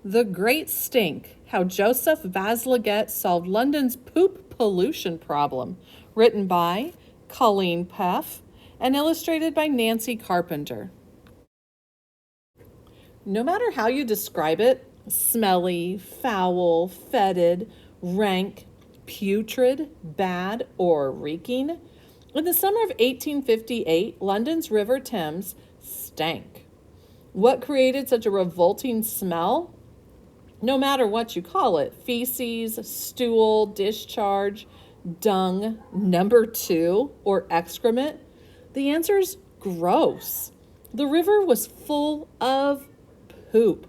The Great Stink, How Joseph Bazalgette Solved London's Poop Pollution Problem, written by Colleen Peff and illustrated by Nancy Carpenter. No matter how you describe it, smelly, foul, fetid, rank, putrid, bad, or reeking, in the summer of 1858, London's River Thames stank. What created such a revolting smell? No matter what you call it, feces, stool, discharge, dung, number two, or excrement, the answer is gross. The river was full of poop.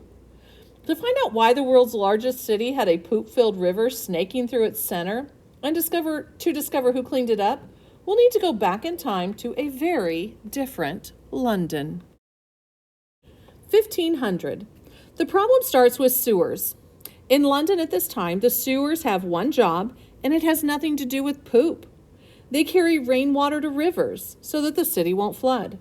To find out why the world's largest city had a poop-filled river snaking through its center and to discover who cleaned it up, we'll need to go back in time to a very different London. 1500. The problem starts with sewers. In London at this time, the sewers have one job, and it has nothing to do with poop. They carry rainwater to rivers so that the city won't flood.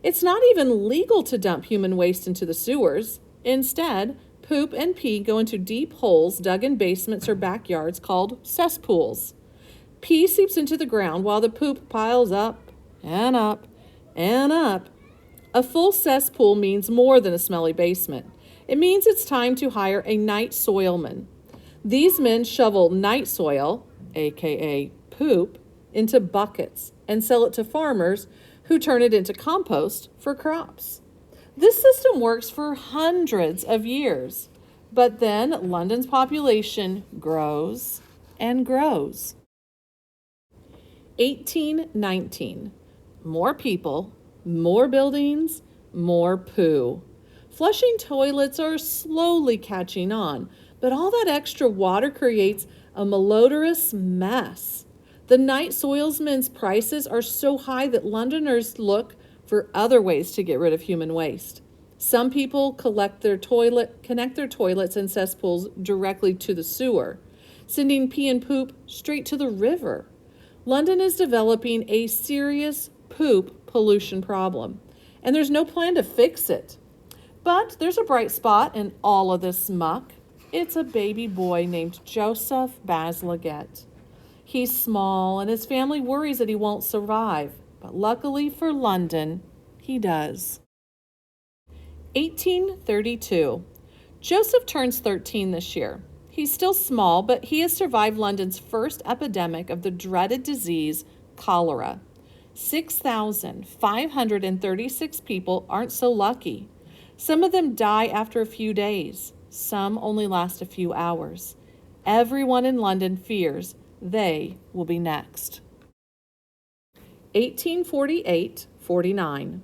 It's not even legal to dump human waste into the sewers. Instead, poop and pee go into deep holes dug in basements or backyards called cesspools. Pee seeps into the ground while the poop piles up and up and up. A full cesspool means more than a smelly basement. It means it's time to hire a night soilman. These men shovel night soil, aka poop, into buckets and sell it to farmers who turn it into compost for crops. This system works for hundreds of years, but then London's population grows and grows. 1819. More people, more buildings, more poo. Flushing toilets are slowly catching on, but all that extra water creates a malodorous mess. The night soilsmen's prices are so high that Londoners look for other ways to get rid of human waste. Some people connect their toilets and cesspools directly to the sewer, sending pee and poop straight to the river. London is developing a serious poop pollution problem, and there's no plan to fix it. But there's a bright spot in all of this muck. It's a baby boy named Joseph Bazalgette. He's small, and his family worries that he won't survive, but luckily for London, he does. 1832. Joseph turns 13 this year. He's still small, but he has survived London's first epidemic of the dreaded disease, cholera. 6,536 people aren't so lucky. Some of them die after a few days. Some only last a few hours. Everyone in London fears they will be next. 1848-49.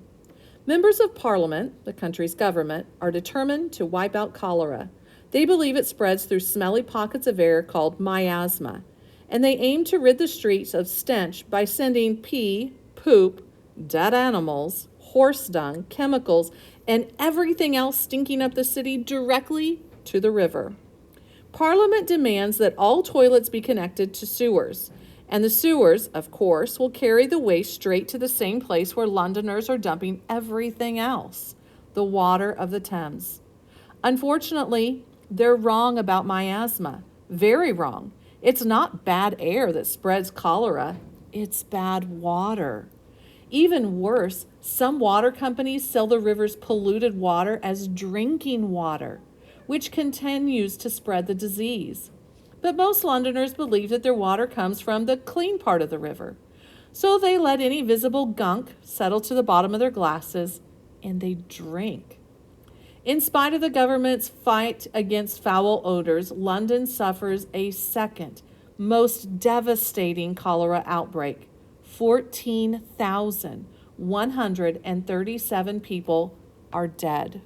Members of Parliament, the country's government, are determined to wipe out cholera. They believe it spreads through smelly pockets of air called miasma, and they aim to rid the streets of stench by sending pee, poop, dead animals, horse dung, chemicals, and everything else stinking up the city directly to the river. Parliament demands that all toilets be connected to sewers, and the sewers, of course, will carry the waste straight to the same place where Londoners are dumping everything else, the water of the Thames. Unfortunately, they're wrong about miasma. Very wrong. It's not bad air that spreads cholera. It's bad water. Even worse, some water companies sell the river's polluted water as drinking water, which continues to spread the disease. But most Londoners believe that their water comes from the clean part of the river. So they let any visible gunk settle to the bottom of their glasses and they drink. In spite of the government's fight against foul odors, London suffers a second, most devastating cholera outbreak. 14,137 people are dead.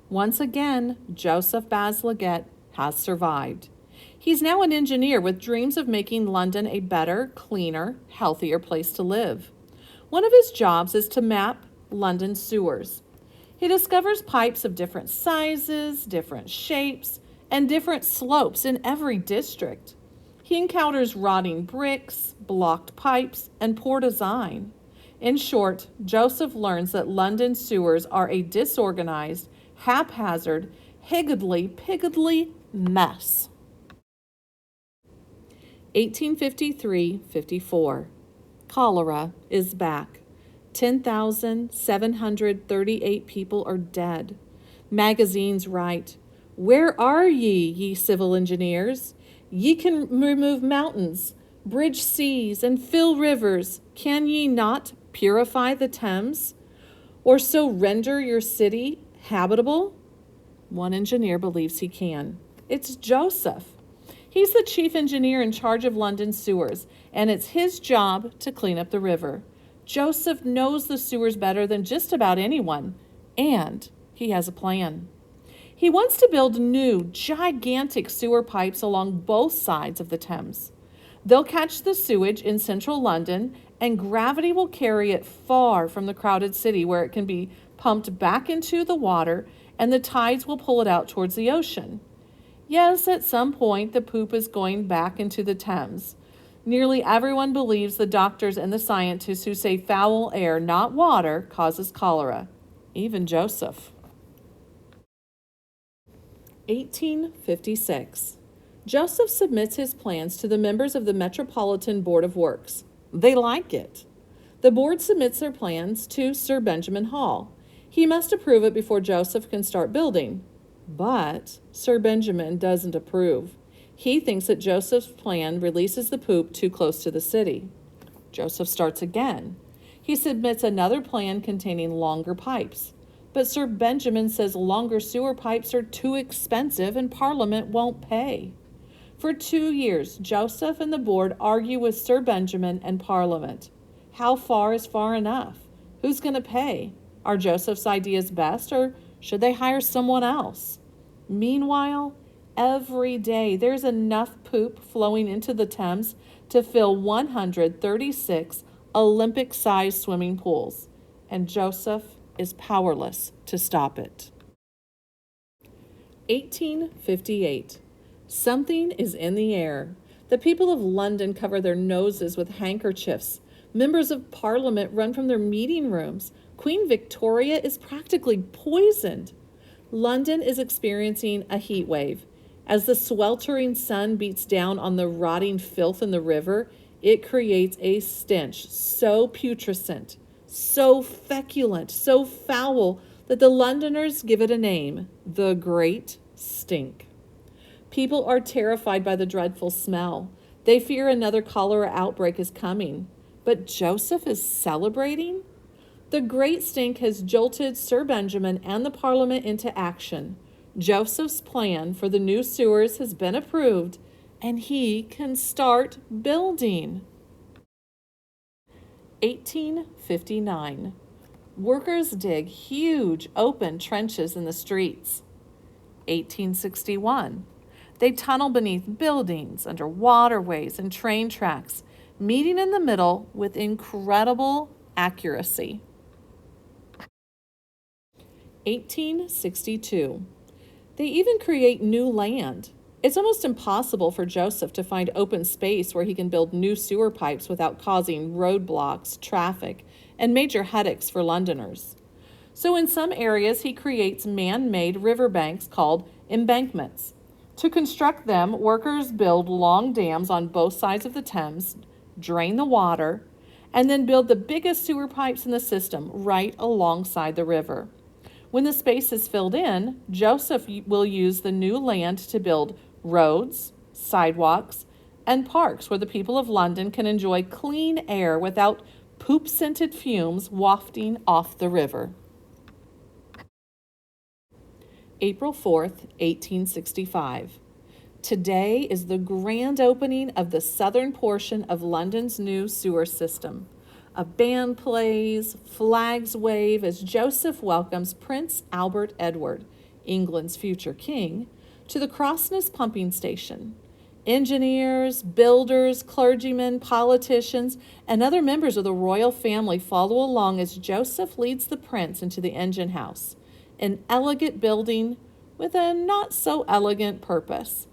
Once again, Joseph Bazalgette has survived. He's now an engineer with dreams of making London a better, cleaner, healthier place to live. One of his jobs is to map London's sewers. He discovers pipes of different sizes, different shapes, and different slopes in every district. He encounters rotting bricks, blocked pipes, and poor design. In short, Joseph learns that London sewers are a disorganized, haphazard, higgledy-piggledy mess. 1853-54. Cholera is back. 10,738 people are dead. Magazines write, "Where are ye civil engineers? Ye can remove mountains, bridge seas, and fill rivers. Can ye not purify the Thames, or so render your city habitable?" One engineer believes he can. It's Joseph. He's the chief engineer in charge of London's sewers, and it's his job to clean up the river. Joseph knows the sewers better than just about anyone, and he has a plan. He wants to build new, gigantic sewer pipes along both sides of the Thames. They'll catch the sewage in central London, and gravity will carry it far from the crowded city where it can be pumped back into the water, and the tides will pull it out towards the ocean. Yes, at some point, the poop is going back into the Thames. Nearly everyone believes the doctors and the scientists who say foul air, not water, causes cholera. Even Joseph. 1856. Joseph submits his plans to the members of the Metropolitan Board of Works. They like it. The board submits their plans to Sir Benjamin Hall. He must approve it before Joseph can start building. But Sir Benjamin doesn't approve. He thinks that Joseph's plan releases the poop too close to the city. Joseph starts again. He submits another plan containing longer pipes. But Sir Benjamin says longer sewer pipes are too expensive and Parliament won't pay. For 2 years, Joseph and the board argue with Sir Benjamin and Parliament. How far is far enough? Who's going to pay? Are Joseph's ideas best, or should they hire someone else? Meanwhile, every day there's enough poop flowing into the Thames to fill 136 Olympic-sized swimming pools, and Joseph is powerless to stop it. 1858. Something is in the air. The people of London cover their noses with handkerchiefs. Members of Parliament run from their meeting rooms. Queen Victoria is practically poisoned. London is experiencing a heat wave. As the sweltering sun beats down on the rotting filth in the river, it creates a stench so putrescent, so feculent, so foul that the Londoners give it a name, the Great Stink. People are terrified by the dreadful smell. They fear another cholera outbreak is coming. But Joseph is celebrating? The Great Stink has jolted Sir Benjamin and the Parliament into action. Joseph's plan for the new sewers has been approved, and he can start building. 1859. Workers dig huge open trenches in the streets. 1861. They tunnel beneath buildings, under waterways and train tracks, meeting in the middle with incredible accuracy. 1862. They even create new land. It's almost impossible for Joseph to find open space where he can build new sewer pipes without causing roadblocks, traffic, and major headaches for Londoners. So in some areas, he creates man-made riverbanks called embankments. To construct them, workers build long dams on both sides of the Thames, drain the water, and then build the biggest sewer pipes in the system right alongside the river. When the space is filled in, Joseph will use the new land to build roads, sidewalks, and parks where the people of London can enjoy clean air without poop-scented fumes wafting off the river. April 4th, 1865. Today is the grand opening of the southern portion of London's new sewer system. A band plays, flags wave as Joseph welcomes Prince Albert Edward, England's future king, to the Crossness pumping station. Engineers, builders, clergymen, politicians, and other members of the royal family follow along as Joseph leads the prince into the engine house, an elegant building with a not-so-elegant purpose.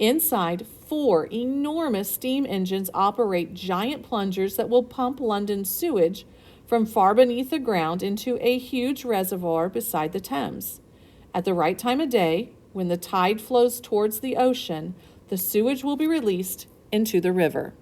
Inside, 4 enormous steam engines operate giant plungers that will pump London's sewage from far beneath the ground into a huge reservoir beside the Thames. At the right time of day, when the tide flows towards the ocean, the sewage will be released into the river.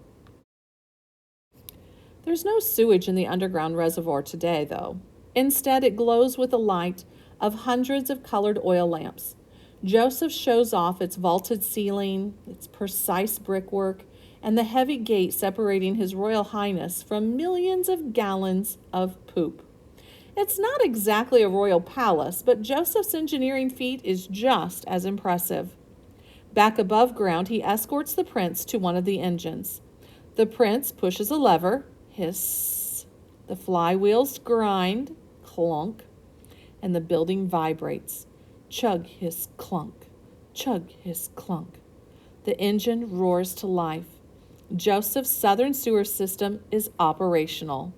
There's no sewage in the underground reservoir today, though. Instead, it glows with the light of hundreds of colored oil lamps. Joseph shows off its vaulted ceiling, its precise brickwork, and the heavy gate separating His Royal Highness from millions of gallons of poop. It's not exactly a royal palace, but Joseph's engineering feat is just as impressive. Back above ground, he escorts the prince to one of the engines. The prince pushes a lever, hiss. The flywheels grind, clunk, and the building vibrates. Chug, hiss, clunk. Chug, hiss, clunk. The engine roars to life. Joseph's Southern sewer system is operational.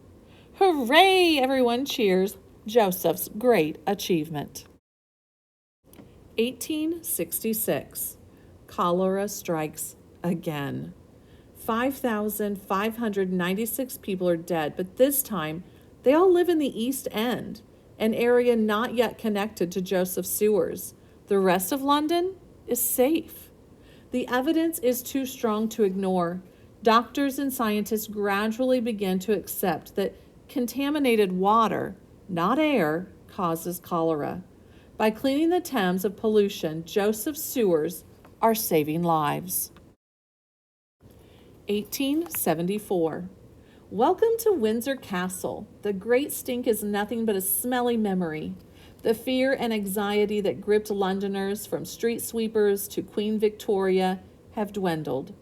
Hooray! Everyone cheers Joseph's great achievement. 1866. Cholera strikes again. 5,596 people are dead, but this time they all live in the East End, an area not yet connected to Joseph's sewers. The rest of London is safe. The evidence is too strong to ignore. Doctors and scientists gradually begin to accept that contaminated water, not air, causes cholera. By cleaning the Thames of pollution, Joseph's sewers are saving lives. 1874. Welcome to Windsor Castle. The Great Stink is nothing but a smelly memory. The fear and anxiety that gripped Londoners, from street sweepers to Queen Victoria, have dwindled.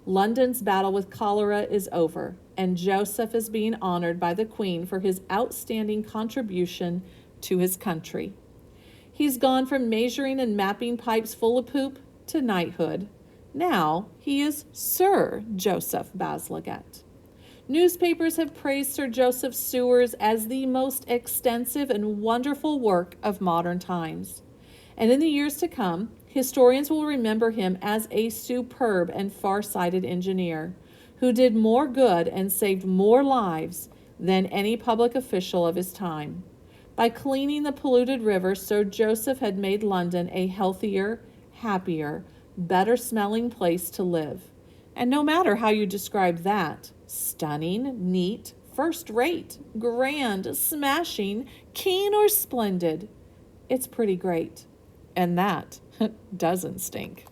London's battle with cholera is over, and Joseph is being honored by the Queen for his outstanding contribution to his country. He's gone from measuring and mapping pipes full of poop to knighthood. Now he is Sir Joseph Bazalgette. Newspapers have praised Sir Joseph's sewers as the most extensive and wonderful work of modern times. And in the years to come, historians will remember him as a superb and far-sighted engineer who did more good and saved more lives than any public official of his time. By cleaning the polluted river, Sir Joseph had made London a healthier, happier, better-smelling place to live. And no matter how you describe that, stunning, neat, first-rate, grand, smashing, keen, or splendid, it's pretty great. And that doesn't stink.